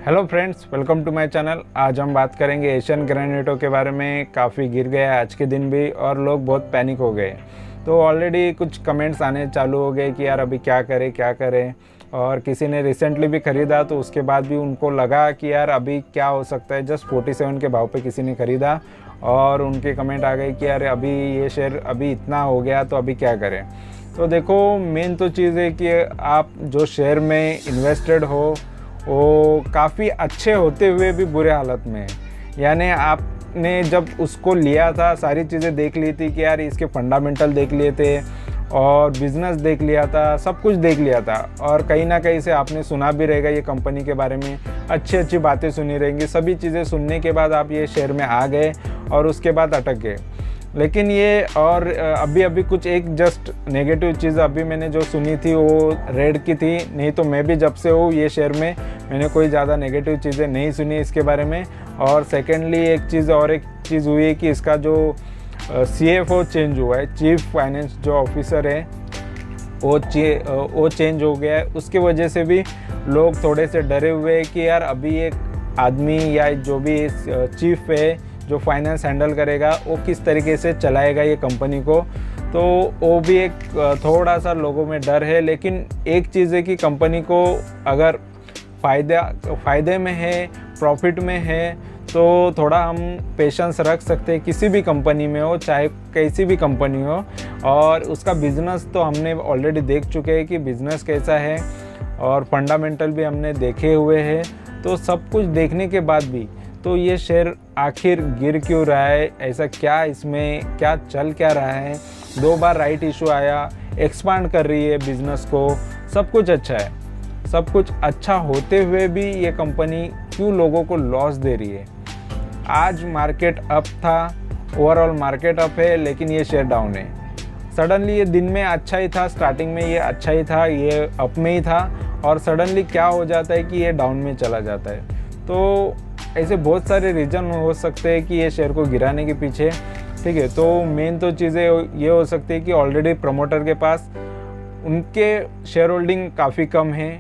Hello friends, welcome to my channel. आज हम बात करेंगे एशियन ग्रेनाइटों के बारे में। काफ़ी गिर गया आज के दिन भी और लोग बहुत पैनिक हो गए। तो ऑलरेडी कुछ कमेंट्स आने चालू हो गए कि यार अभी क्या करें। और किसी ने रिसेंटली भी ख़रीदा तो उसके बाद भी उनको लगा कि यार अभी क्या हो सकता है। जस्ट 47 के भाव पे किसी ने ख़रीदा और उनके कमेंट आ गए कि यार अभी ये शेयर अभी इतना हो गया तो अभी क्या करें। तो देखो, मेन तो चीज़ है कि आप जो शेयर में इन्वेस्टेड हो वो काफ़ी अच्छे होते हुए भी बुरे हालत में है। यानी आपने जब उसको लिया था सारी चीज़ें देख ली थी कि यार इसके फंडामेंटल देख लिए थे और बिज़नेस देख लिया था, सब कुछ देख लिया था। और कहीं ना कहीं से आपने सुना भी रहेगा ये कंपनी के बारे में, अच्छी बातें सुनी रहेंगी। सभी चीज़ें सुनने के बाद आप ये शेयर में आ गए और उसके बाद अटक गए। लेकिन ये और अभी कुछ एक जस्ट नेगेटिव चीज़ अभी मैंने जो सुनी थी वो रेड की थी। नहीं तो मैं भी जब से हूँ ये शेयर में मैंने कोई ज़्यादा नेगेटिव चीज़ें नहीं सुनी इसके बारे में। और सेकेंडली एक चीज़ हुई है कि इसका जो CFO चेंज हुआ है, चीफ फाइनेंस जो ऑफिसर है वो चेंज हो गया है। उसकी वजह से भी लोग थोड़े से डरे हुए हैं कि यार अभी एक आदमी या जो भी चीफ है जो फाइनेंस हैंडल करेगा वो किस तरीके से चलाएगा ये कंपनी को। तो वो भी एक थोड़ा सा लोगों में डर है। लेकिन एक चीज़ है कि कंपनी को अगर फ़ायदे में है, प्रॉफिट में है तो थोड़ा हम पेशेंस रख सकते हैं। किसी भी कंपनी में हो, चाहे कैसी भी कंपनी हो। और उसका बिज़नेस तो हमने ऑलरेडी देख चुके हैं कि बिज़नेस कैसा है और फंडामेंटल भी हमने देखे हुए हैं। तो सब कुछ देखने के बाद भी तो ये शेयर आखिर गिर क्यों रहा है, ऐसा क्या इसमें क्या चल क्या रहा है। 2 बार राइट इशू आया, एक्सपांड कर रही है बिज़नेस को, सब कुछ अच्छा है। सब कुछ अच्छा होते हुए भी ये कंपनी क्यों लोगों को लॉस दे रही है। आज मार्केट अप था, ओवरऑल मार्केट अप है, लेकिन ये शेयर डाउन है। सडनली ये दिन में अच्छा ही था, स्टार्टिंग में ये अच्छा ही था, ये अप में ही था और सडनली क्या हो जाता है कि ये डाउन में चला जाता है। तो ऐसे बहुत सारे रीज़न हो सकते हैं कि ये शेयर को गिराने के पीछे। ठीक है, तो मेन तो चीज़ें ये हो सकती है कि ऑलरेडी प्रमोटर के पास उनके शेयर होल्डिंग काफ़ी कम है।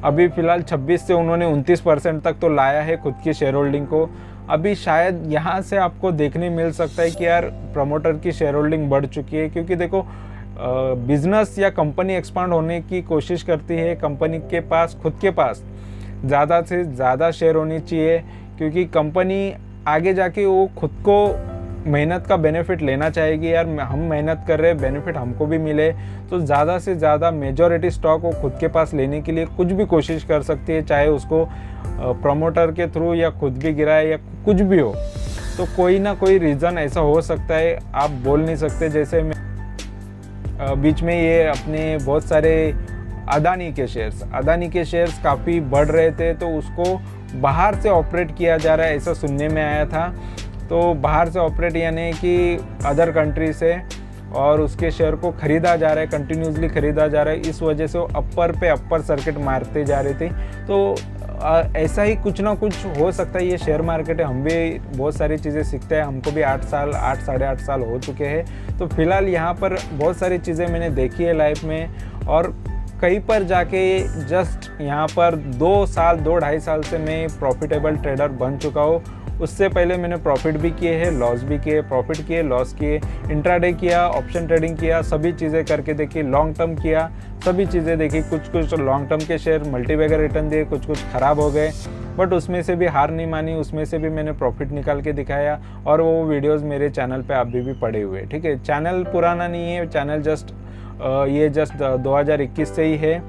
अभी फ़िलहाल 26 से उन्होंने 29% तक तो लाया है खुद की शेयर होल्डिंग को। अभी शायद यहाँ से आपको देखने मिल सकता है कि यार प्रमोटर की शेयर होल्डिंग बढ़ चुकी है। क्योंकि देखो, बिजनेस या कंपनी एक्सपांड होने की कोशिश करती है, कंपनी के पास खुद के पास ज़्यादा से ज़्यादा शेयर होनी चाहिए। क्योंकि कंपनी आगे जाके वो खुद को मेहनत का बेनिफिट लेना चाहेगी। यार हम मेहनत कर रहे हैं, बेनिफिट हमको भी मिले। तो ज़्यादा से ज़्यादा मेजॉरिटी स्टॉक वो खुद के पास लेने के लिए कुछ भी कोशिश कर सकती है, चाहे उसको प्रमोटर के थ्रू या खुद भी गिराए या कुछ भी हो। तो कोई ना कोई रीज़न ऐसा हो सकता है, आप बोल नहीं सकते। जैसे मैं बीच में ये अपने बहुत सारे अदानी के शेयर्स काफ़ी बढ़ रहे थे तो उसको बाहर से ऑपरेट किया जा रहा है, ऐसा सुनने में आया था। तो बाहर से ऑपरेट यानी कि अदर कंट्री से, और उसके शेयर को ख़रीदा जा रहा है, कंटिन्यूसली ख़रीदा जा रहा है। इस वजह से वो अपर सर्किट मारते जा रहे थे। तो ऐसा ही कुछ ना कुछ हो सकता है। ये शेयर मार्केट है, हम भी बहुत सारी चीज़ें सीखते हैं। हमको भी 8 साढ़े 8 साल हो चुके हैं। तो फिलहाल यहाँ पर बहुत सारी चीज़ें मैंने देखी है लाइफ में। और कहीं पर जाके जस्ट यहाँ पर 2 ढाई साल से मैं प्रॉफिटेबल ट्रेडर बन चुका हूँ। उससे पहले मैंने प्रॉफिट भी किए हैं, लॉस भी किए, प्रॉफिट किए, लॉस किए, इंट्राडे किया, ऑप्शन ट्रेडिंग किया, सभी चीज़ें करके देखी, लॉन्ग टर्म किया, सभी चीज़ें देखी। कुछ लॉन्ग टर्म के शेयर मल्टीबैगर रिटर्न दिए, कुछ ख़राब हो गए, बट उसमें से भी हार नहीं मानी, उसमें से भी मैंने प्रॉफिट निकाल के दिखाया। और वो वीडियोज़ मेरे चैनल पर अभी भी पड़े हुए। ठीक है, चैनल पुराना नहीं है, चैनल जस्ट 2021 से ही है।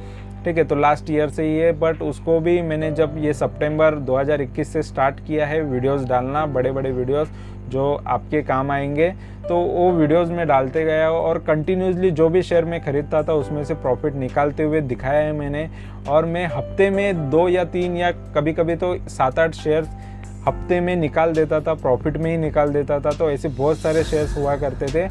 ठीक है, तो लास्ट ईयर से ही है। बट उसको भी मैंने जब ये सितंबर 2021 से स्टार्ट किया है वीडियोस डालना, बड़े वीडियोस जो आपके काम आएंगे, तो वो वीडियोस में डालते गया और कंटिन्यूसली जो भी शेयर मैं ख़रीदता था उसमें से प्रॉफिट निकालते हुए दिखाया है मैंने। और मैं हफ्ते में 2 या 3 या कभी तो 7-8 शेयर्स हफ्ते में निकाल देता था, प्रॉफिट में ही निकाल देता था। तो ऐसे बहुत सारे शेयर्स हुआ करते थे।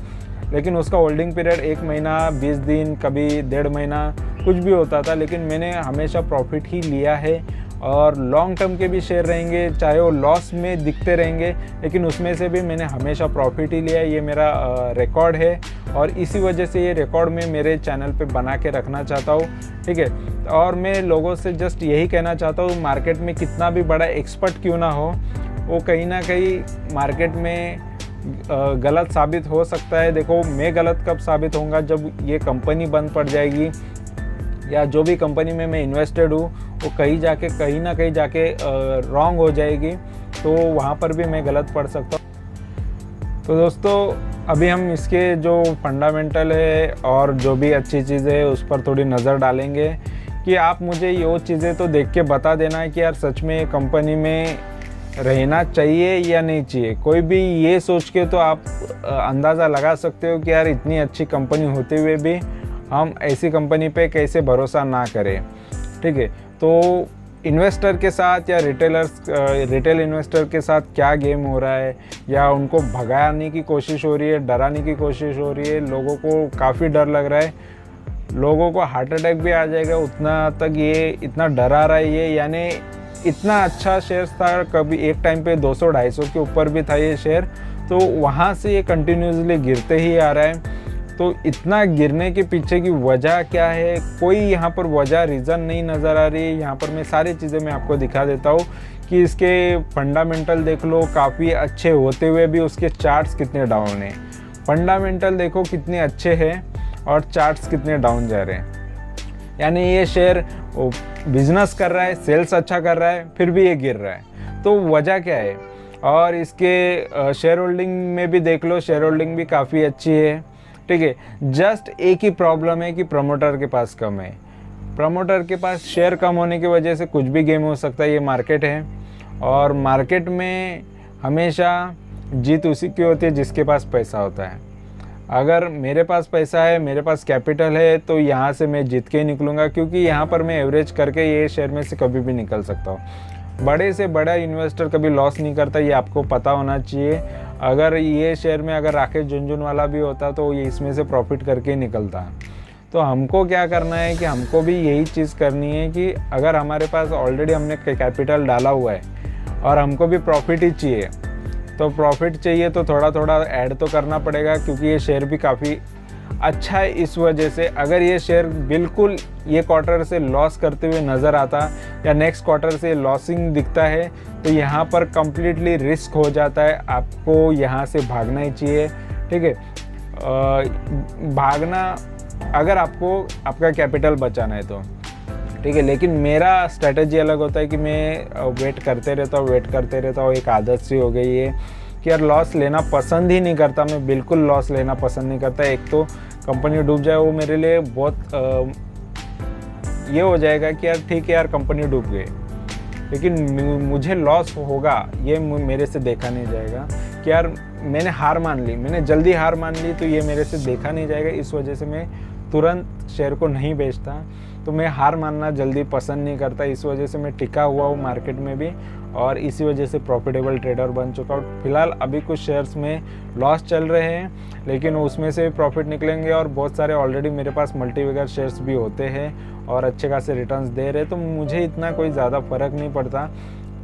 लेकिन उसका होल्डिंग पीरियड 1 महीना, 20 दिन, कभी 1.5 महीना, कुछ भी होता था। लेकिन मैंने हमेशा प्रॉफिट ही लिया है और लॉन्ग टर्म के भी शेयर रहेंगे, चाहे वो लॉस में दिखते रहेंगे, लेकिन उसमें से भी मैंने हमेशा प्रॉफिट ही लिया है। ये मेरा रिकॉर्ड है और इसी वजह से ये रिकॉर्ड मैं मेरे चैनल पे बना के रखना चाहता हूँ, ठीक है। और मैं लोगों से जस्ट यही कहना चाहता हूँ, मार्केट में कितना भी बड़ा एक्सपर्ट क्यों ना हो, वो कहीं ना कहीं मार्केट में गलत साबित हो सकता है। देखो, मैं गलत कब साबित होऊंगा, जब ये कंपनी बंद पड़ जाएगी या जो भी कंपनी में मैं इन्वेस्टेड हूँ वो कहीं ना कहीं जाके रॉन्ग हो जाएगी, तो वहाँ पर भी मैं गलत पड़ सकता हूँ। तो दोस्तों, अभी हम इसके जो फंडामेंटल है और जो भी अच्छी चीज़ें है उस पर थोड़ी नज़र डालेंगे कि आप मुझे ये चीज़ें तो देख के बता देना है कि यार सच में कंपनी में रहना चाहिए या नहीं चाहिए। कोई भी ये सोच के तो आप अंदाज़ा लगा सकते हो कि यार इतनी अच्छी कंपनी होते हुए भी हम ऐसी कंपनी पे कैसे भरोसा ना करें, ठीक है। तो इन्वेस्टर के साथ या रिटेल इन्वेस्टर के साथ क्या गेम हो रहा है, या उनको भगाने की कोशिश हो रही है, डराने की कोशिश हो रही है, लोगों को काफ़ी डर लग रहा है, लोगों को हार्ट अटैक भी आ जाएगा, उतना तक ये इतना डरा रहा है ये। यानी इतना अच्छा शेयर था, कभी एक टाइम पे 200-250 के ऊपर भी था ये शेयर, तो वहाँ से ये कंटिन्यूसली गिरते ही आ रहा है। तो इतना गिरने के पीछे की वजह क्या है, कोई यहाँ पर वजह रीज़न नहीं नज़र आ रही है। यहाँ पर मैं सारी चीज़ें मैं आपको दिखा देता हूँ कि इसके फंडामेंटल देख लो, काफ़ी अच्छे होते हुए भी उसके चार्ट्स कितने डाउन हैं। फंडामेंटल देखो कितने अच्छे हैं और चार्ट्स कितने डाउन जा रहे हैं। यानी ये शेयर बिजनेस कर रहा है, सेल्स अच्छा कर रहा है, फिर भी ये गिर रहा है, तो वजह क्या है। और इसके शेयर होल्डिंग में भी देख लो, शेयर होल्डिंग भी काफ़ी अच्छी है, ठीक है। जस्ट एक ही प्रॉब्लम है कि प्रमोटर के पास कम है। प्रमोटर के पास शेयर कम होने की वजह से कुछ भी गेम हो सकता है। ये मार्केट है और मार्केट में हमेशा जीत उसी की होती है जिसके पास पैसा होता है। अगर मेरे पास पैसा है, मेरे पास कैपिटल है, तो यहाँ से मैं जीत के ही निकलूँगा, क्योंकि यहाँ पर मैं एवरेज करके ये शेयर में से कभी भी निकल सकता हूँ। बड़े से बड़ा इन्वेस्टर कभी लॉस नहीं करता, ये आपको पता होना चाहिए। अगर ये शेयर में अगर राकेश झुनझुनवाला भी होता तो ये इसमें से प्रॉफिट करके निकलता। तो हमको क्या करना है कि हमको भी यही चीज़ करनी है कि अगर हमारे पास ऑलरेडी हमने कैपिटल डाला हुआ है और हमको भी प्रॉफिट ही चाहिए, तो प्रॉफिट चाहिए तो थोड़ा थोड़ा ऐड तो करना पड़ेगा, क्योंकि ये शेयर भी काफ़ी अच्छा है। इस वजह से अगर ये शेयर बिल्कुल ये क्वार्टर से लॉस करते हुए नज़र आता या नेक्स्ट क्वार्टर से लॉसिंग दिखता है, तो यहाँ पर कम्प्लीटली रिस्क हो जाता है। आपको यहाँ से भागना ही चाहिए, ठीक है। भागना, अगर आपको आपका कैपिटल बचाना है तो ठीक है। लेकिन मेरा स्ट्रेटजी अलग होता है कि मैं वेट करते रहता हूँ। एक आदत सी हो गई है कि यार लॉस लेना पसंद ही नहीं करता, मैं बिल्कुल लॉस लेना पसंद नहीं करता। एक तो कंपनी डूब जाए वो मेरे लिए बहुत ये हो जाएगा कि यार ठीक है यार कंपनी डूब गई, लेकिन मुझे लॉस होगा ये मेरे से देखा नहीं जाएगा कि यार मैंने हार मान ली, मैंने जल्दी हार मान ली, तो ये मेरे से देखा नहीं जाएगा। इस वजह से मैं तुरंत शेयर को नहीं बेचता। तो मैं हार मानना जल्दी पसंद नहीं करता, इस वजह से मैं टिका हुआ हूँ मार्केट में भी, और इसी वजह से प्रॉफिटेबल ट्रेडर बन चुका हूँ। फिलहाल अभी कुछ शेयर्स में लॉस चल रहे हैं, लेकिन उसमें से प्रॉफिट निकलेंगे, और बहुत सारे ऑलरेडी मेरे पास मल्टीबैगर शेयर्स भी होते हैं और अच्छे खासे रिटर्न्स दे रहे हैं, तो मुझे इतना कोई ज़्यादा फ़र्क नहीं पड़ता,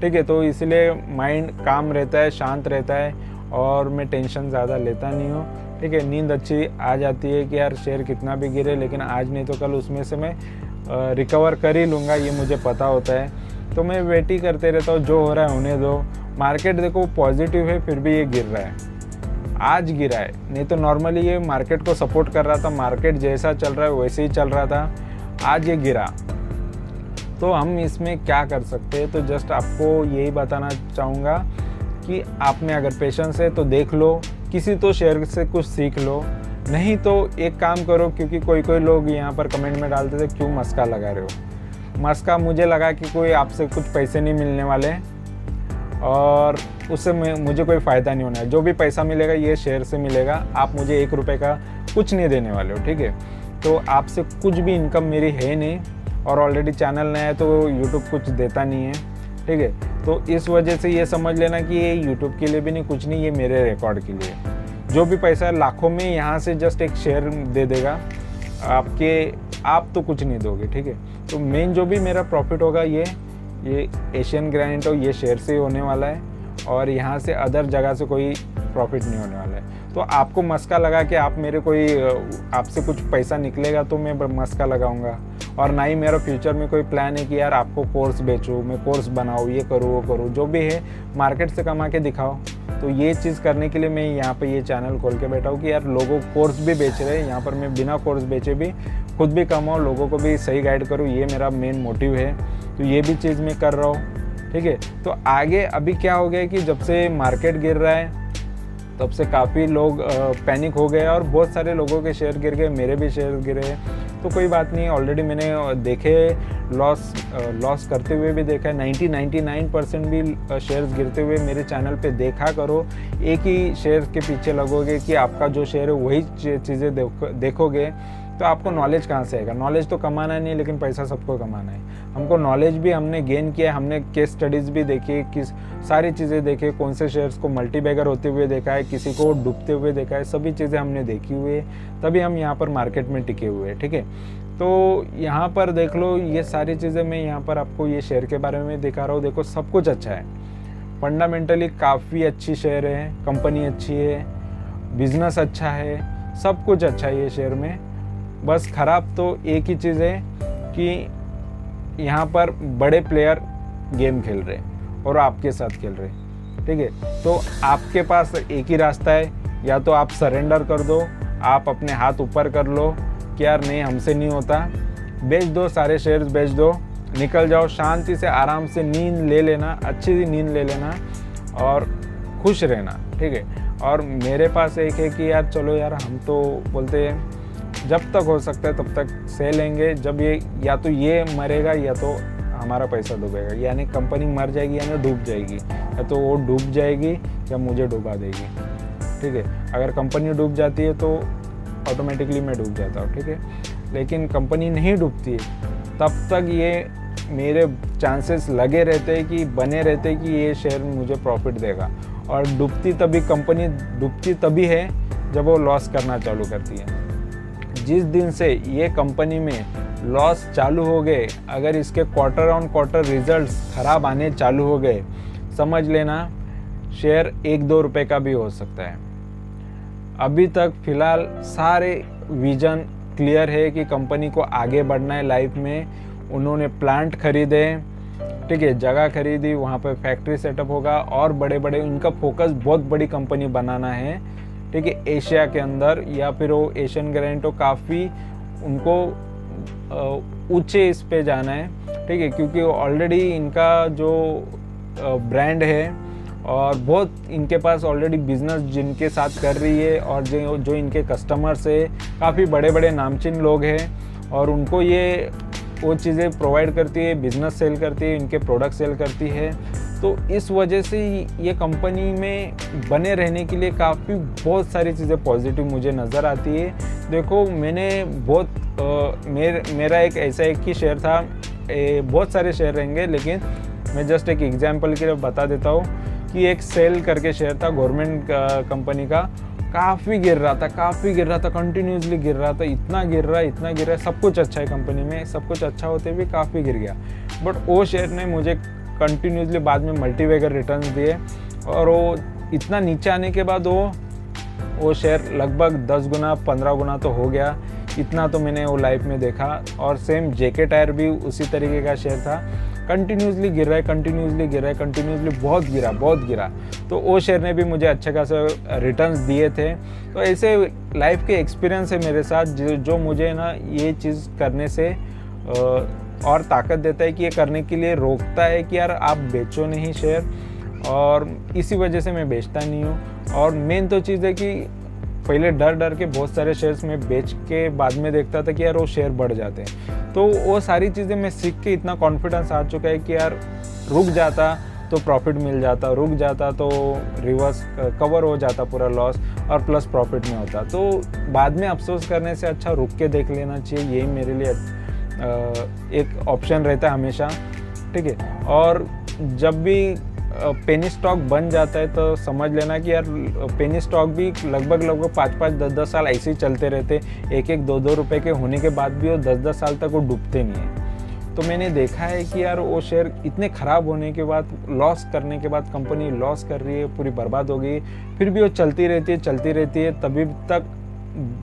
ठीक है। तो इसलिए माइंड काम रहता है, शांत रहता है, और मैं टेंशन ज़्यादा लेता नहीं हूँ, ठीक है। नींद अच्छी आ जाती है कि यार शेयर कितना भी गिरे, लेकिन आज नहीं तो कल उसमें से मैं रिकवर कर ही लूँगा, ये मुझे पता होता है। तो मैं वेट ही करते रहता हूँ, जो हो रहा है होने दो। मार्केट देखो पॉजिटिव है, फिर भी ये गिर रहा है, आज गिरा है, नहीं तो नॉर्मली ये मार्केट को सपोर्ट कर रहा था। मार्केट जैसा चल रहा है वैसे ही चल रहा था, आज ये गिरा। तो हम इसमें क्या कर सकते हैं, तो जस्ट आपको यही बताना चाहूँगा कि आप में अगर पेशेंस है तो देख लो, किसी तो शेयर से कुछ सीख लो, नहीं तो एक काम करो, क्योंकि कोई लोग यहाँ पर कमेंट में डालते थे क्यों मस्का लगा रहे हो। मस्का मुझे लगा कि कोई आपसे कुछ पैसे नहीं मिलने वाले और उससे मुझे कोई फ़ायदा नहीं होना है। जो भी पैसा मिलेगा ये शेयर से मिलेगा, आप मुझे 1 रुपये का कुछ नहीं देने वाले हो, ठीक है। तो आपसे कुछ भी इनकम मेरी है नहीं, और ऑलरेडी चैनल नया है तो यूट्यूब कुछ देता नहीं है, ठीक है। तो इस वजह से ये समझ लेना कि ये यूट्यूब के लिए भी नहीं, कुछ नहीं, ये मेरे रिकॉर्ड के लिए। जो भी पैसा लाखों में यहाँ से जस्ट एक शेयर दे देगा, आप तो कुछ नहीं दोगे, ठीक है। तो मेन जो भी मेरा प्रॉफिट होगा ये ये एशियन ग्रेनाइट ये शेयर से ही होने वाला है और यहाँ से अदर जगह से कोई प्रॉफिट नहीं होने वाला है। तो आपको मस्का लगा कि आप मेरे कोई आपसे कुछ पैसा निकलेगा तो मैं मस्का लगाऊंगा, और ना ही मेरा फ्यूचर में कोई प्लान है कि यार आपको कोर्स बेचूँ, मैं कोर्स बनाऊँ, ये करूँ वो करूँ, जो भी है मार्केट से कमा के दिखाओ। तो ये चीज़ करने के लिए मैं यहाँ पे ये चैनल खोल के बैठा हूँ कि यार लोगों कोर्स भी बेच रहे हैं, यहाँ पर मैं बिना कोर्स बेचे भी खुद भी कमाऊँ, लोगों को भी सही गाइड करूँ, ये मेरा मेन मोटिव है। तो ये भी चीज़ मैं कर रहा हूँ, ठीक है। तो आगे अभी क्या हो गया कि जब से मार्केट गिर रहा है तब से काफ़ी लोग पैनिक हो गए और बहुत सारे लोगों के शेयर गिर गए, मेरे भी शेयर गिरे। तो कोई बात नहीं, ऑलरेडी मैंने देखे लॉस करते हुए भी देखा है, 99% भी शेयर्स गिरते हुए मेरे चैनल पे देखा करो। एक ही शेयर के पीछे लगोगे कि आपका जो शेयर है वही चीज़ें देखोगे तो आपको नॉलेज कहाँ से आएगा। नॉलेज तो कमाना नहीं, लेकिन पैसा सबको कमाना है। हमको नॉलेज भी हमने गेन किया, हमने केस स्टडीज़ भी देखी, किस सारी चीज़ें देखे, कौन से शेयर्स को मल्टीबैगर होते हुए देखा है, किसी को डूबते हुए देखा है, सभी चीज़ें हमने देखी हुई है, तभी हम यहाँ पर मार्केट में टिके हुए हैं, ठीक है। तो यहाँ पर देख लो, ये सारी चीज़ें मैं यहाँ पर आपको ये शेयर के बारे में दिखा रहा हूँ। देखो सब कुछ अच्छा है, फंडामेंटली काफ़ी अच्छी शेयर है, कंपनी अच्छी है, बिजनेस अच्छा है, सब कुछ अच्छा है ये शेयर में। बस ख़राब तो एक ही चीज़ है कि यहाँ पर बड़े प्लेयर गेम खेल रहे हैं और आपके साथ खेल रहे हैं, ठीक है। तो आपके पास एक ही रास्ता है, या तो आप सरेंडर कर दो, आप अपने हाथ ऊपर कर लो कि यार नहीं हमसे नहीं होता, बेच दो, सारे शेयर्स बेच दो, निकल जाओ, शांति से आराम से नींद ले लेना, अच्छी सी नींद ले लेना और खुश रहना, ठीक है। और मेरे पास एक है कि यार चलो यार, हम तो बोलते हैं जब तक हो सकता है तब तक सह लेंगे, जब ये या तो ये मरेगा या तो हमारा पैसा डूबेगा, यानी कंपनी मर जाएगी यानी डूब जाएगी, या तो वो डूब जाएगी या मुझे डुबा देगी, ठीक है। अगर कंपनी डूब जाती है तो ऑटोमेटिकली मैं डूब जाता हूँ, ठीक है। लेकिन कंपनी नहीं डूबती है तब तक ये मेरे चांसेस लगे रहते हैं कि बने रहते हैं कि ये शेयर मुझे प्रॉफिट देगा। और डूबती तभी कंपनी डूबती तभी है जब वो लॉस करना चालू करती है। जिस दिन से ये कंपनी में लॉस चालू हो गए, अगर इसके क्वार्टर ऑन क्वार्टर रिजल्ट्स ख़राब आने चालू हो गए, समझ लेना शेयर 1-2 रुपए का भी हो सकता है। अभी तक फ़िलहाल सारे विजन क्लियर है कि कंपनी को आगे बढ़ना है लाइफ में। उन्होंने प्लांट खरीदे, ठीक है, जगह खरीदी, वहाँ पर फैक्ट्री सेटअप होगा और बड़े बड़े उनका फोकस बहुत बड़ी कंपनी बनाना है, ठीक है, एशिया के अंदर, या फिर वो एशियन ग्रेनाइट काफ़ी उनको ऊंचे इस पे जाना है, ठीक है, क्योंकि ऑलरेडी इनका जो ब्रांड है और बहुत इनके पास ऑलरेडी बिजनेस जिनके साथ कर रही है और जो इनके कस्टमर्स है काफ़ी बड़े बड़े नामचीन लोग हैं और उनको ये वो चीज़ें प्रोवाइड करती है, बिजनेस सेल करती है, इनके प्रोडक्ट सेल करती है। तो इस वजह से ये कंपनी में बने रहने के लिए काफ़ी बहुत सारी चीज़ें पॉजिटिव मुझे नज़र आती है। देखो मैंने बहुत मेरा एक ऐसा एक ही शेयर था, बहुत सारे शेयर रहेंगे लेकिन मैं जस्ट एक एग्जांपल के लिए बता देता हूँ कि एक सेल करके शेयर था गवर्नमेंट कंपनी का, काफ़ी गिर रहा था, कंटिन्यूसली गिर रहा था, इतना गिर रहा, सब कुछ अच्छा है कंपनी में, सब कुछ अच्छा होते हुए काफ़ी गिर गया। बट वो शेयर ने मुझे कंटिन्यूसली बाद में मल्टीबैगर रिटर्न्स दिए और वो इतना नीचे आने के बाद वो शेयर लगभग 10 गुना 15 गुना तो हो गया। इतना तो मैंने वो लाइफ में देखा। और सेम जेके टायर भी उसी तरीके का शेयर था, कंटिन्यूसली गिर रहा है, कंटिन्यूसली बहुत गिरा। तो वो शेयर ने भी मुझे अच्छे खासे रिटर्न्स दिए थे। तो ऐसे लाइफ के एक्सपीरियंस है मेरे साथ जो मुझे ना ये चीज़ करने से और ताकत देता है कि ये करने के लिए रोकता है कि यार आप बेचो नहीं शेयर, और इसी वजह से मैं बेचता नहीं हूँ। और मेन तो चीज़ है कि पहले डर के बहुत सारे शेयर्स में बेच के बाद में देखता था कि यार वो शेयर बढ़ जाते हैं। तो वो सारी चीज़ें मैं सीख के इतना कॉन्फिडेंस आ चुका है कि यार रुक जाता तो प्रॉफिट मिल जाता, रुक जाता तो रिवर्स कवर हो जाता पूरा लॉस और प्लस प्रॉफिट में होता। तो बाद में अफसोस करने से अच्छा रुक के देख लेना चाहिए, यही मेरे लिए एक ऑप्शन रहता है हमेशा, ठीक है। और जब भी पेनी स्टॉक बन जाता है तो समझ लेना कि यार पेनी स्टॉक भी लगभग 5-5, 10-10 साल ऐसे ही चलते रहते, 1-1, 2-2 रुपए के होने के बाद भी वो 10-10 साल तक वो डूबते नहीं है। तो मैंने देखा है कि यार वो शेयर इतने ख़राब होने के बाद, लॉस करने के बाद, कंपनी लॉस कर रही है, पूरी बर्बाद हो गई, फिर भी वो चलती रहती है, तभी तक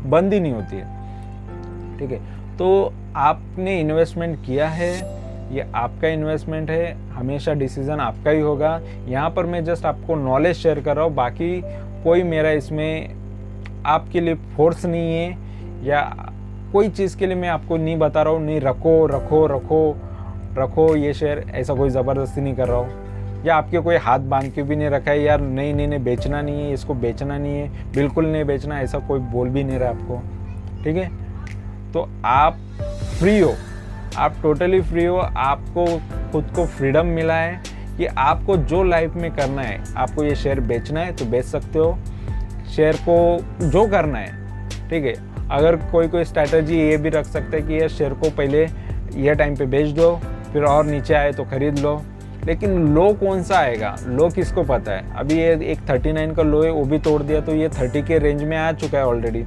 बंद ही नहीं होती है। ठीक है, तो आपने इन्वेस्टमेंट किया है, ये आपका इन्वेस्टमेंट है, हमेशा डिसीज़न आपका ही होगा। यहाँ पर मैं जस्ट आपको नॉलेज शेयर कर रहा हूँ, बाकी कोई मेरा इसमें आपके लिए फोर्स नहीं है, या कोई चीज़ के लिए मैं आपको नहीं बता रहा हूँ, नहीं रखो ये शेयर, ऐसा कोई ज़बरदस्ती नहीं कर रहा हूँ, या आपके कोई हाथ बांध के भी नहीं रखा है यार नहीं बेचना नहीं है, इसको बेचना नहीं है, बिल्कुल नहीं बेचना, ऐसा कोई बोल भी नहीं रहा आपको। ठीक है, तो आप फ्री हो, आप टोटली फ्री हो, आपको खुद को फ्रीडम मिला है कि आपको जो लाइफ में करना है, आपको ये शेयर बेचना है तो बेच सकते हो, शेयर को जो करना है। ठीक है, अगर कोई स्ट्रैटेजी ये भी रख सकते हैं कि ये शेयर को पहले ये टाइम पे बेच दो, फिर और नीचे आए तो खरीद लो, लेकिन लो कौन सा आएगा, लो किसको पता है। अभी ये एक 39 का लो है, वो भी तोड़ दिया तो ये 30 के रेंज में आ चुका है ऑलरेडी,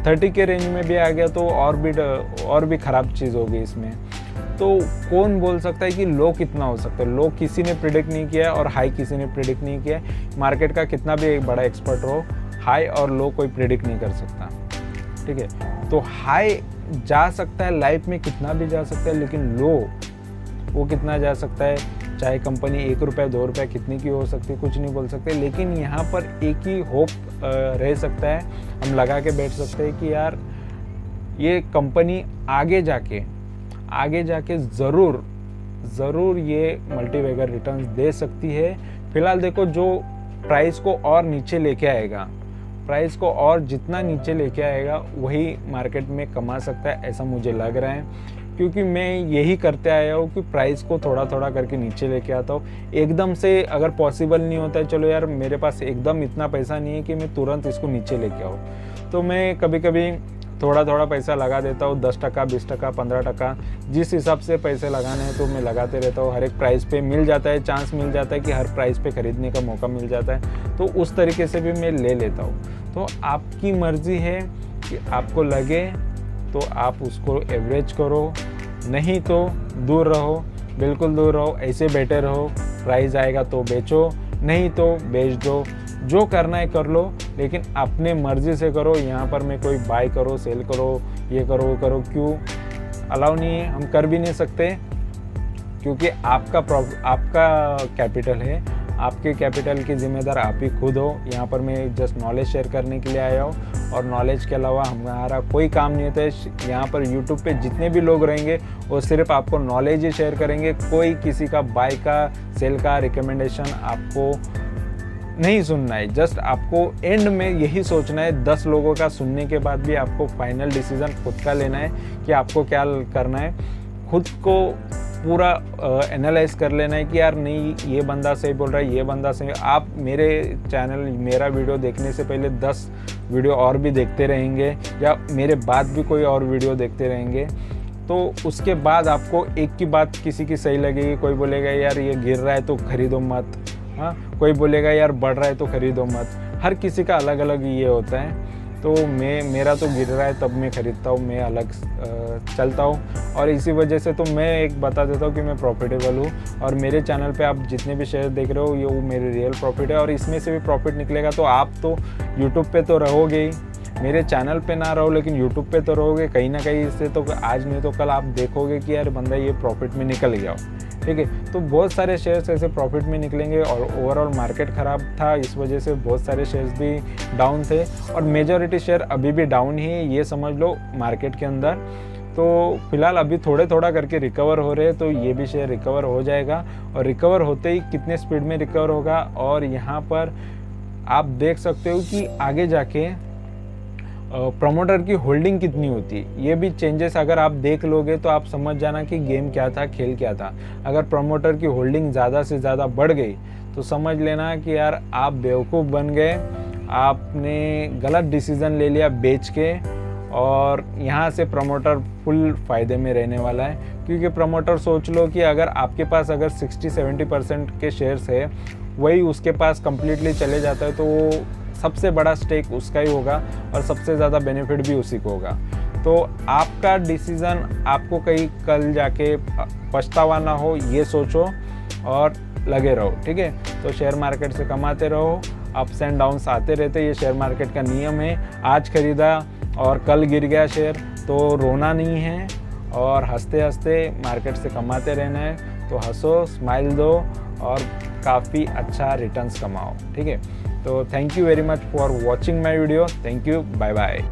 30 के रेंज में भी आ गया तो और भी ख़राब चीज़ होगी इसमें। तो कौन बोल सकता है कि लो कितना हो सकता है, लो किसी ने प्रिडिक्ट नहीं किया और हाई किसी ने प्रिडिक्ट नहीं किया। मार्केट का कितना भी एक बड़ा एक्सपर्ट हो, हाई और लो कोई प्रिडिक्ट नहीं कर सकता। ठीक है, तो हाई जा सकता है, लाइफ में कितना भी जा सकता है, लेकिन लो वो कितना जा सकता है, चाहे कंपनी 1 रुपया 2 रुपया कितनी की हो सकती है, कुछ नहीं बोल सकते। लेकिन यहाँ पर एक ही होप रह सकता है, हम लगा के बैठ सकते हैं कि यार ये कंपनी आगे जाके ज़रूर ये मल्टीबैगर रिटर्न्स दे सकती है। फिलहाल देखो, जो प्राइस को और नीचे लेके आएगा, प्राइस को और जितना नीचे लेके आएगा वही मार्केट में कमा सकता है, ऐसा मुझे लग रहा है। क्योंकि मैं यही करते आया हूँ कि प्राइस को थोड़ा थोड़ा करके नीचे लेके आता हूँ। एकदम से अगर पॉसिबल नहीं होता है, चलो यार मेरे पास एकदम इतना पैसा नहीं है कि मैं तुरंत इसको नीचे लेके आऊँ, तो मैं कभी कभी थोड़ा थोड़ा पैसा लगा देता हूँ, 10%, 20%, 15%, जिस हिसाब से पैसे लगाने हैं तो मैं लगाते रहता हूँ। हर एक प्राइस पे मिल जाता है, चांस मिल जाता है कि हर प्राइस पे खरीदने का मौका मिल जाता है, तो उस तरीके से भी मैं ले लेता हूँ। तो आपकी मर्ज़ी है कि आपको लगे तो आप उसको एवरेज करो, नहीं तो दूर रहो, बिल्कुल दूर रहो, ऐसे बैठे रहो, प्राइस आएगा तो बेचो, नहीं तो बेच दो, जो करना है कर लो, लेकिन अपने मर्ज़ी से करो। यहाँ पर मैं कोई बाय करो, सेल करो, ये करो वो करो, क्यों अलाउ नहीं है, हम कर भी नहीं सकते, क्योंकि आपका कैपिटल है, आपके कैपिटल की जिम्मेदार आप ही खुद हो। यहाँ पर मैं जस्ट नॉलेज शेयर करने के लिए आया हूँ, और नॉलेज के अलावा हमारा कोई काम नहीं होता है। यहाँ पर यूट्यूब पे जितने भी लोग रहेंगे वो सिर्फ आपको नॉलेज ही शेयर करेंगे, कोई किसी का बाय का सेल का रिकमेंडेशन आपको नहीं सुनना है। जस्ट आपको एंड में यही सोचना है, 10 लोगों का सुनने के बाद भी आपको फाइनल डिसीज़न खुद का लेना है कि आपको क्या करना है। खुद को पूरा एनालाइज कर लेना है कि यार नहीं, ये बंदा सही बोल रहा है, ये बंदा सही। आप मेरे चैनल, मेरा वीडियो देखने से पहले 10 वीडियो और भी देखते रहेंगे, या मेरे बाद भी कोई और वीडियो देखते रहेंगे, तो उसके बाद आपको एक की बात किसी की सही लगेगी। कोई बोलेगा यार ये गिर रहा है तो खरीदो मत, हाँ, कोई बोलेगा यार बढ़ रहा है तो खरीदो मत। हर किसी का अलग अलग ये होता है। तो मेरा तो गिर रहा है तब मैं ख़रीदता हूँ, मैं अलग चलता हूँ, और इसी वजह से तो मैं एक बता देता हूँ कि मैं प्रॉफिटेबल हूँ। और मेरे चैनल पे आप जितने भी शेयर देख रहे हो, ये वो मेरे रियल प्रॉफिट है, और इसमें से भी प्रॉफिट निकलेगा। तो आप तो यूट्यूब पे तो रहोगे ही, मेरे चैनल पे ना रहो लेकिन यूट्यूब पे तो रहोगे कहीं ना कहीं। इससे तो आज नहीं तो कल आप देखोगे कि यार बंदा ये प्रॉफिट में निकल गया। ठीक है, तो बहुत सारे शेयर्स ऐसे प्रॉफिट में निकलेंगे, और ओवरऑल मार्केट ख़राब था, इस वजह से बहुत सारे शेयर्स भी डाउन थे, और मेजॉरिटी शेयर अभी भी डाउन ही है, ये समझ लो मार्केट के अंदर। तो फिलहाल अभी थोड़ा करके रिकवर हो रहे हैं, तो ये भी शेयर रिकवर हो जाएगा, और रिकवर होते ही कितने स्पीड में रिकवर होगा। और यहाँ पर आप देख सकते हो कि आगे जाके प्रमोटर की होल्डिंग कितनी होती है, ये भी चेंजेस अगर आप देख लोगे तो आप समझ जाना कि गेम क्या था, खेल क्या था। अगर प्रमोटर की होल्डिंग ज़्यादा से ज़्यादा बढ़ गई तो समझ लेना कि यार आप बेवकूफ़ बन गए, आपने गलत डिसीज़न ले लिया बेच के, और यहाँ से प्रमोटर फुल फ़ायदे में रहने वाला है। क्योंकि प्रमोटर सोच लो कि अगर आपके पास अगर 60-70% के शेयर्स है, वही उसके पास कम्प्लीटली चले जाता है, तो वो सबसे बड़ा स्टेक उसका ही होगा, और सबसे ज़्यादा बेनिफिट भी उसी को होगा। तो आपका डिसीज़न आपको कहीं कल जाके पछतावा ना हो, ये सोचो और लगे रहो, ठीक है। तो शेयर मार्केट से कमाते रहो, अप्स एंड डाउन्स आते रहते, ये शेयर मार्केट का नियम है। आज खरीदा और कल गिर गया शेयर तो रोना नहीं है और हंसते हंसते मार्केट से कमाते रहना है। तो हंसो, स्माइल दो और काफ़ी अच्छा रिटर्न्स कमाओ, ठीक है। तो thank you very much for watching my video. Thank you, bye bye.